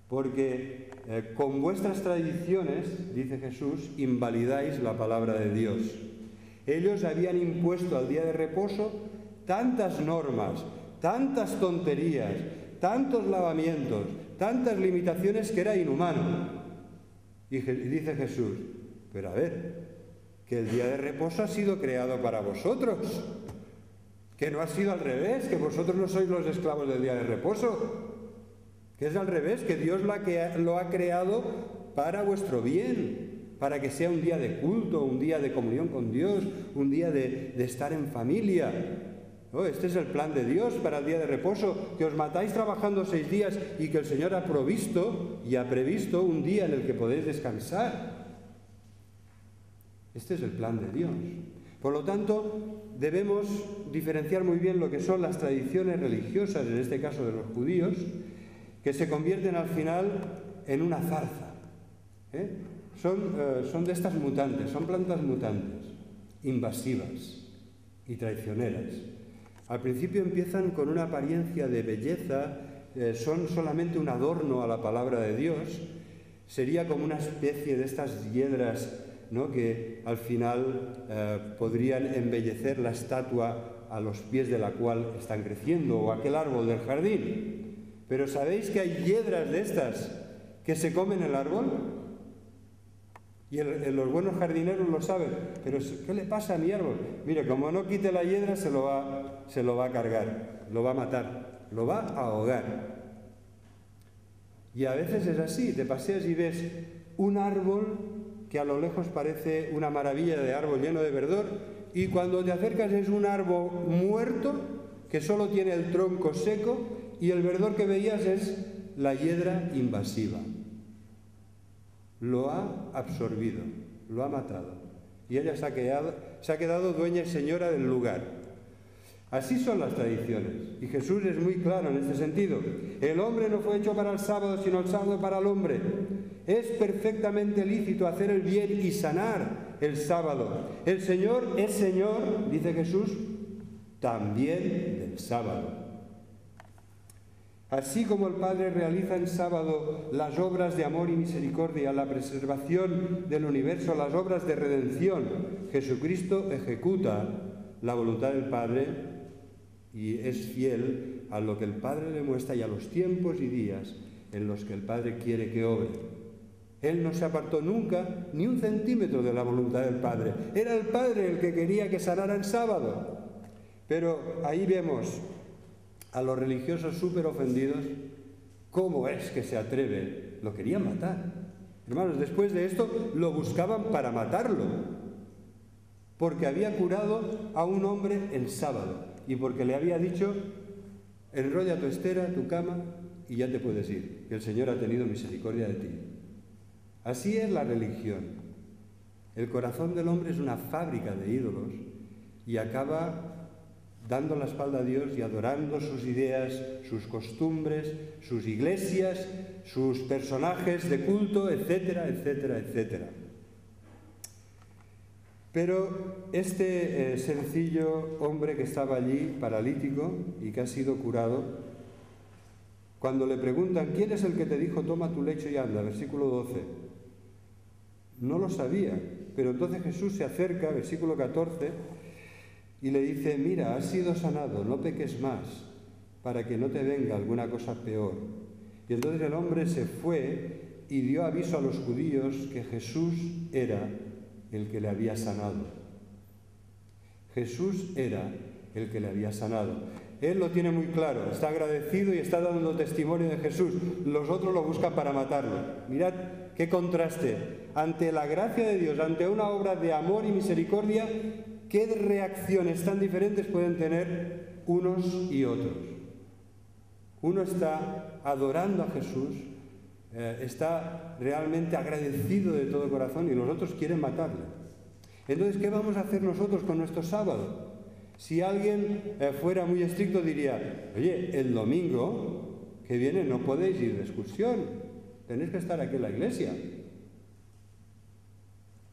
Porque con vuestras tradiciones, dice Jesús, invalidáis la palabra de Dios. Ellos habían impuesto al día de reposo tantas normas, tantas tonterías, tantos lavamientos, tantas limitaciones que era inhumano. Y dice Jesús, pero a ver, que el día de reposo ha sido creado para vosotros, que no ha sido al revés, que vosotros no sois los esclavos del día de reposo. Que es al revés, que Dios lo ha creado para vuestro bien, para que sea un día de culto, un día de comunión con Dios, un día de estar en familia. ¿No? Este es el plan de Dios para el día de reposo, que os matáis trabajando 6 días y que el Señor ha provisto y ha previsto un día en el que podéis descansar. Este es el plan de Dios. Por lo tanto, debemos diferenciar muy bien lo que son las tradiciones religiosas, en este caso de los judíos, que se convierten al final en una zarza. Son de estas mutantes, son plantas mutantes, invasivas y traicioneras. Al principio empiezan con una apariencia de belleza, son solamente un adorno a la palabra de Dios. Sería como una especie de estas hiedras, ¿no?, que al final podrían embellecer la estatua a los pies de la cual están creciendo, o aquel árbol del jardín. Pero ¿sabéis que hay hiedras de estas que se comen el árbol? Y los buenos jardineros lo saben. Pero ¿qué le pasa a mi árbol? Mire, como no quite la hiedra, se lo va a cargar, lo va a matar, lo va a ahogar. Y a veces es así, te paseas y ves un árbol que a lo lejos parece una maravilla de árbol lleno de verdor, y cuando te acercas es un árbol muerto que solo tiene el tronco seco, y el verdor que veías es la hiedra invasiva. Lo ha absorbido, lo ha matado. Y ella se ha quedado dueña y señora del lugar. Así son las tradiciones. Y Jesús es muy claro en este sentido. El hombre no fue hecho para el sábado, sino el sábado para el hombre. Es perfectamente lícito hacer el bien y sanar el sábado. El Señor es Señor, dice Jesús, también del sábado. Así como el Padre realiza en sábado las obras de amor y misericordia, la preservación del universo, las obras de redención, Jesucristo ejecuta la voluntad del Padre y es fiel a lo que el Padre le muestra y a los tiempos y días en los que el Padre quiere que obre. Él no se apartó nunca ni un centímetro de la voluntad del Padre. Era el Padre el que quería que sanara el sábado. Pero ahí vemos a los religiosos súper ofendidos. ¿Cómo es que se atreve? Lo querían matar. Hermanos, después de esto lo buscaban para matarlo, porque había curado a un hombre en sábado y porque le había dicho: enrolla tu estera, tu cama y ya te puedes ir, que el Señor ha tenido misericordia de ti. Así es la religión. El corazón del hombre es una fábrica de ídolos y acaba dando la espalda a Dios y adorando sus ideas, sus costumbres, sus iglesias, sus personajes de culto, etcétera, etcétera, etcétera. Pero este sencillo hombre que estaba allí, paralítico, y que ha sido curado, cuando le preguntan: ¿quién es el que te dijo toma tu lecho y anda? Versículo 12. No lo sabía, pero entonces Jesús se acerca, versículo 14, y le dice: mira, has sido sanado, no peques más, para que no te venga alguna cosa peor. Y entonces el hombre se fue y dio aviso a los judíos que Jesús era el que le había sanado. Jesús era el que le había sanado. Él lo tiene muy claro, está agradecido y está dando testimonio de Jesús. Los otros lo buscan para matarlo. Mirad qué contraste. Ante la gracia de Dios, ante una obra de amor y misericordia, ¿qué reacciones tan diferentes pueden tener unos y otros? Uno está adorando a Jesús, está realmente agradecido de todo corazón y los otros quieren matarle. Entonces, ¿qué vamos a hacer nosotros con nuestro sábado? Si alguien fuera muy estricto diría: oye, el domingo que viene no podéis ir de excursión, tenéis que estar aquí en la iglesia.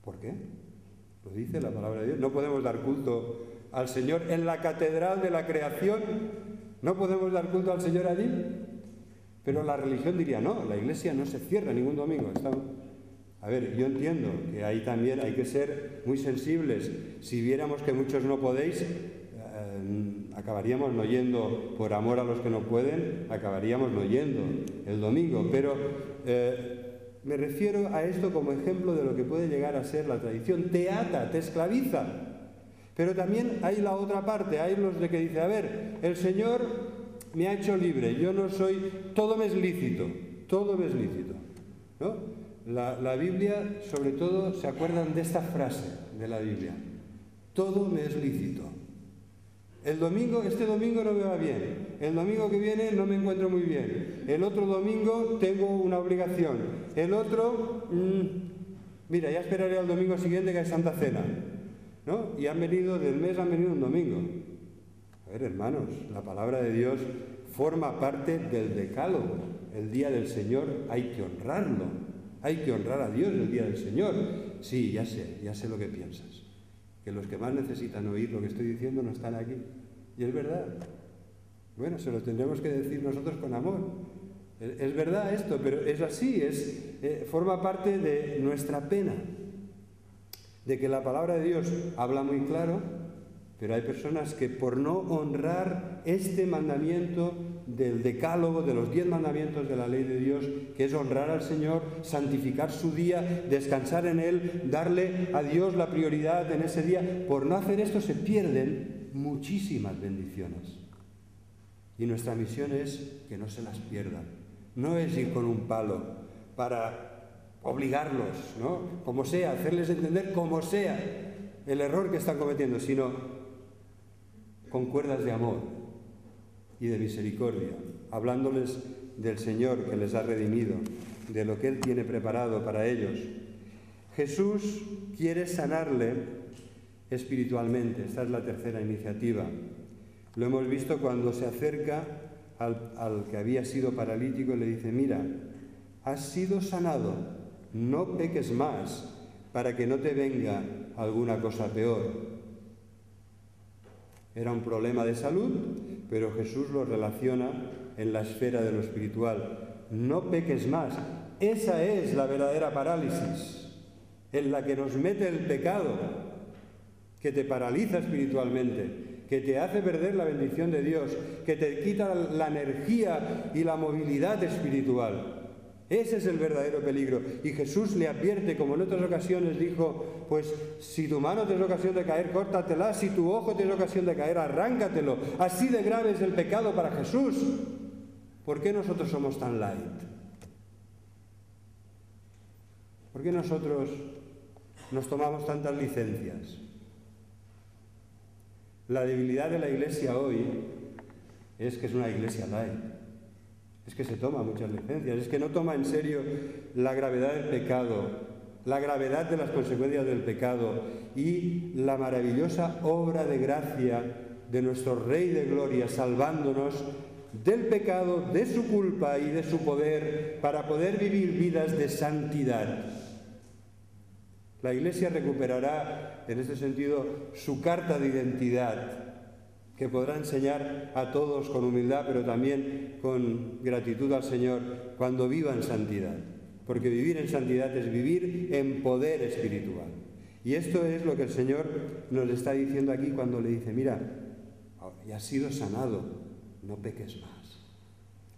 ¿Por qué? Lo dice la palabra de Dios. No podemos dar culto al Señor en la catedral de la creación. No podemos dar culto al Señor allí. Pero la religión diría: no, la iglesia no se cierra ningún domingo. A ver, yo entiendo que ahí también hay que ser muy sensibles. Si viéramos que muchos no podéis, acabaríamos no yendo por amor a los que no pueden, acabaríamos no yendo el domingo. Pero me refiero a esto como ejemplo de lo que puede llegar a ser la tradición. Te ata, te esclaviza. Pero también hay la otra parte, hay los de que dice: a ver, el Señor me ha hecho libre, yo no soy, todo me es lícito, ¿no? La Biblia, sobre todo, se acuerdan de esta frase de la Biblia: todo me es lícito. Este domingo no me va bien, el domingo que viene no me encuentro muy bien, el otro domingo tengo una obligación, el otro, mira, ya esperaré al domingo siguiente que hay Santa Cena, ¿no? Y del mes han venido un domingo. A ver, hermanos, la palabra de Dios forma parte del decálogo. El día del Señor hay que honrarlo, hay que honrar a Dios el día del Señor. Sí, ya sé lo que piensas, que los que más necesitan oír lo que estoy diciendo no están aquí. Y es verdad. Bueno, se lo tendremos que decir nosotros con amor. Es verdad esto, pero es así, forma parte de nuestra pena, de que la palabra de Dios habla muy claro, pero hay personas que por no honrar este mandamiento del decálogo, de los 10 mandamientos de la ley de Dios, que es honrar al Señor, santificar su día, descansar en Él, darle a Dios la prioridad en ese día, por no hacer esto se pierden muchísimas bendiciones. Y nuestra misión es que no se las pierdan. No es ir con un palo para obligarlos, ¿no? Como sea, hacerles entender como sea el error que están cometiendo, sino con cuerdas de amor y de misericordia, hablándoles del Señor que les ha redimido, de lo que Él tiene preparado para ellos. Jesús quiere sanarle espiritualmente. Esta es la tercera iniciativa. Lo hemos visto cuando se acerca al que había sido paralítico y le dice: mira, has sido sanado, no peques más, para que no te venga alguna cosa peor. Era un problema de salud, pero Jesús lo relaciona en la esfera de lo espiritual. No peques más. Esa es la verdadera parálisis, en la que nos mete el pecado, que te paraliza espiritualmente, que te hace perder la bendición de Dios, que te quita la energía y la movilidad espiritual. Ese es el verdadero peligro. Y Jesús le advierte, como en otras ocasiones dijo: pues si tu mano te es ocasión de caer, córtatela; si tu ojo te es ocasión de caer, arráncatelo. Así de grave es el pecado para Jesús. ¿Por qué nosotros somos tan light? ¿Por qué nosotros nos tomamos tantas licencias? La debilidad de la Iglesia hoy es que es una Iglesia light. Es que se toma muchas licencias, es que no toma en serio la gravedad del pecado, la gravedad de las consecuencias del pecado y la maravillosa obra de gracia de nuestro Rey de Gloria, salvándonos del pecado, de su culpa y de su poder, para poder vivir vidas de santidad. La Iglesia recuperará, en este sentido, su carta de identidad, que podrá enseñar a todos con humildad, pero también con gratitud al Señor, cuando viva en santidad. Porque vivir en santidad es vivir en poder espiritual. Y esto es lo que el Señor nos está diciendo aquí cuando le dice: mira, ya has sido sanado, no peques más.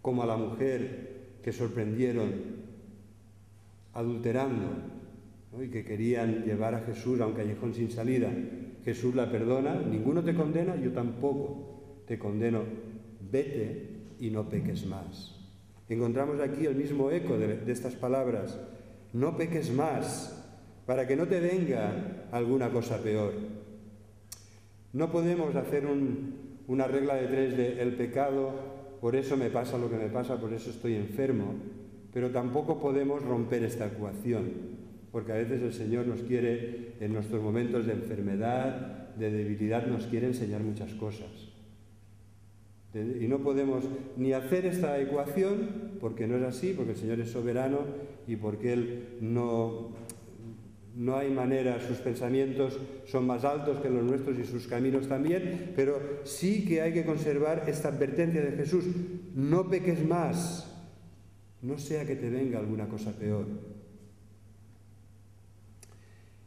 Como a la mujer que sorprendieron adulterando, ¿no? Y que querían llevar a Jesús a un callejón sin salida. Jesús la perdona: ninguno te condena, yo tampoco te condeno, vete y no peques más. Encontramos aquí el mismo eco de estas palabras: no peques más, para que no te venga alguna cosa peor. No podemos hacer una regla de tres de el pecado, por eso me pasa lo que me pasa, por eso estoy enfermo, pero tampoco podemos romper esta ecuación. Porque a veces el Señor nos quiere, en nuestros momentos de enfermedad, de debilidad, nos quiere enseñar muchas cosas. Y no podemos ni hacer esta ecuación, porque no es así, porque el Señor es soberano y porque Él no hay manera, sus pensamientos son más altos que los nuestros y sus caminos también, pero sí que hay que conservar esta advertencia de Jesús: no peques más, no sea que te venga alguna cosa peor.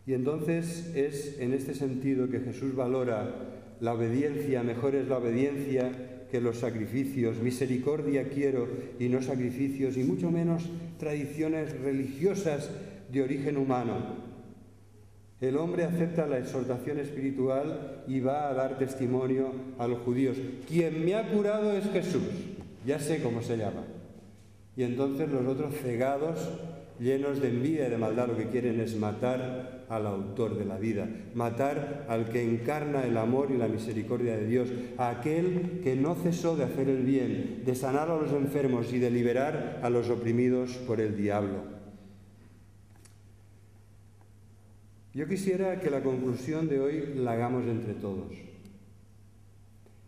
Y entonces es en este sentido que Jesús valora la obediencia. Mejor es la obediencia que los sacrificios. Misericordia quiero y no sacrificios, y mucho menos tradiciones religiosas de origen humano. El hombre acepta la exhortación espiritual y va a dar testimonio a los judíos: quien me ha curado es Jesús, ya sé cómo se llama. Y entonces los otros, cegados, llenos de envidia y de maldad, lo que quieren es matar al autor de la vida, matar al que encarna el amor y la misericordia de Dios, a aquel que no cesó de hacer el bien, de sanar a los enfermos y de liberar a los oprimidos por el diablo. Yo quisiera que la conclusión de hoy la hagamos entre todos.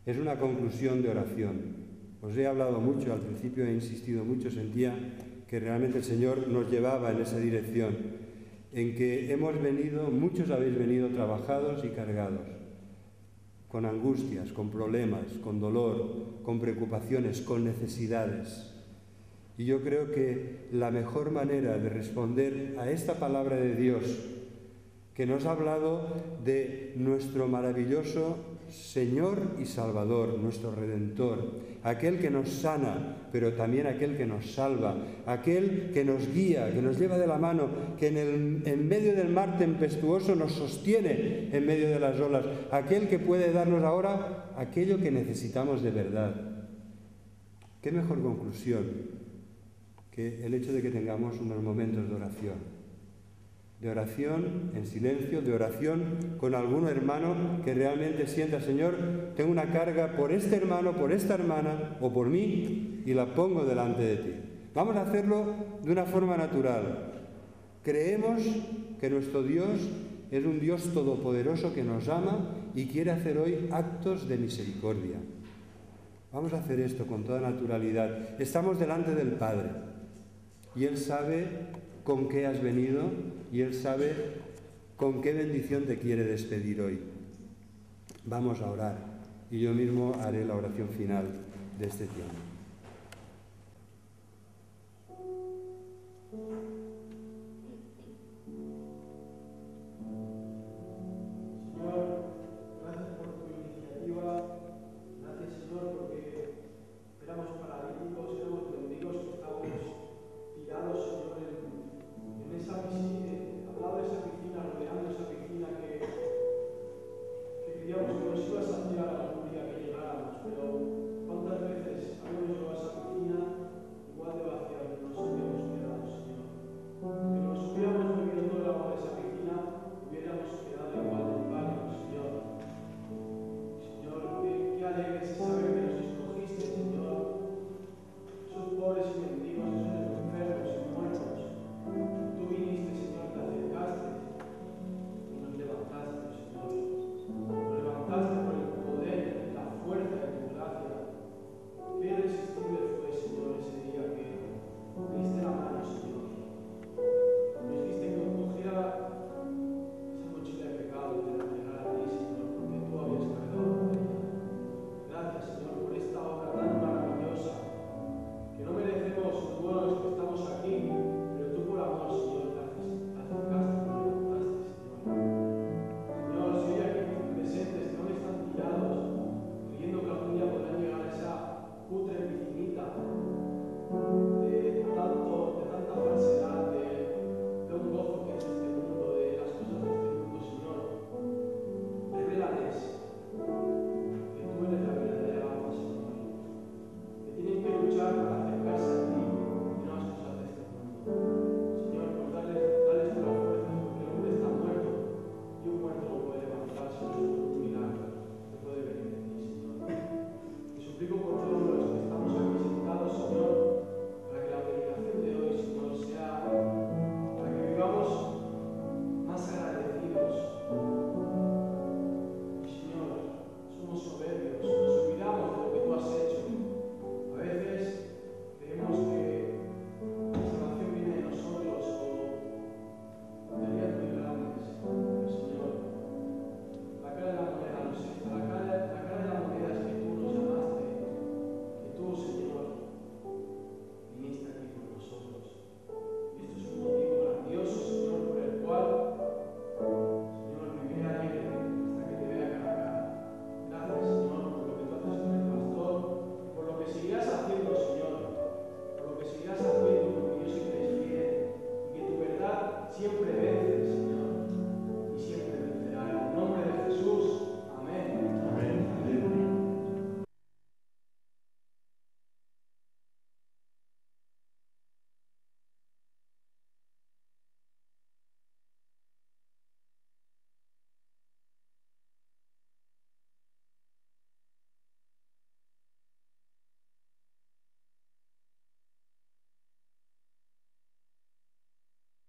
Es una conclusión de oración. Os he hablado mucho, al principio he insistido mucho, sentía que realmente el Señor nos llevaba en esa dirección, en que muchos habéis venido trabajados y cargados, con angustias, con problemas, con dolor, con preocupaciones, con necesidades. Y yo creo que la mejor manera de responder a esta palabra de Dios, que nos ha hablado de nuestro maravilloso Señor y Salvador, nuestro Redentor, aquel que nos sana, pero también aquel que nos salva, aquel que nos guía, que nos lleva de la mano, que en medio del mar tempestuoso nos sostiene en medio de las olas, aquel que puede darnos ahora aquello que necesitamos de verdad. ¿Qué mejor conclusión que el hecho de que tengamos unos momentos de oración? De oración en silencio, de oración con algún hermano que realmente sienta: Señor, tengo una carga por este hermano, por esta hermana o por mí, y la pongo delante de ti. Vamos a hacerlo de una forma natural. Creemos que nuestro Dios es un Dios todopoderoso que nos ama y quiere hacer hoy actos de misericordia. Vamos a hacer esto con toda naturalidad. Estamos delante del Padre y Él sabe con qué has venido y Él sabe con qué bendición te quiere despedir hoy. Vamos a orar y yo mismo haré la oración final de este tiempo. Siempre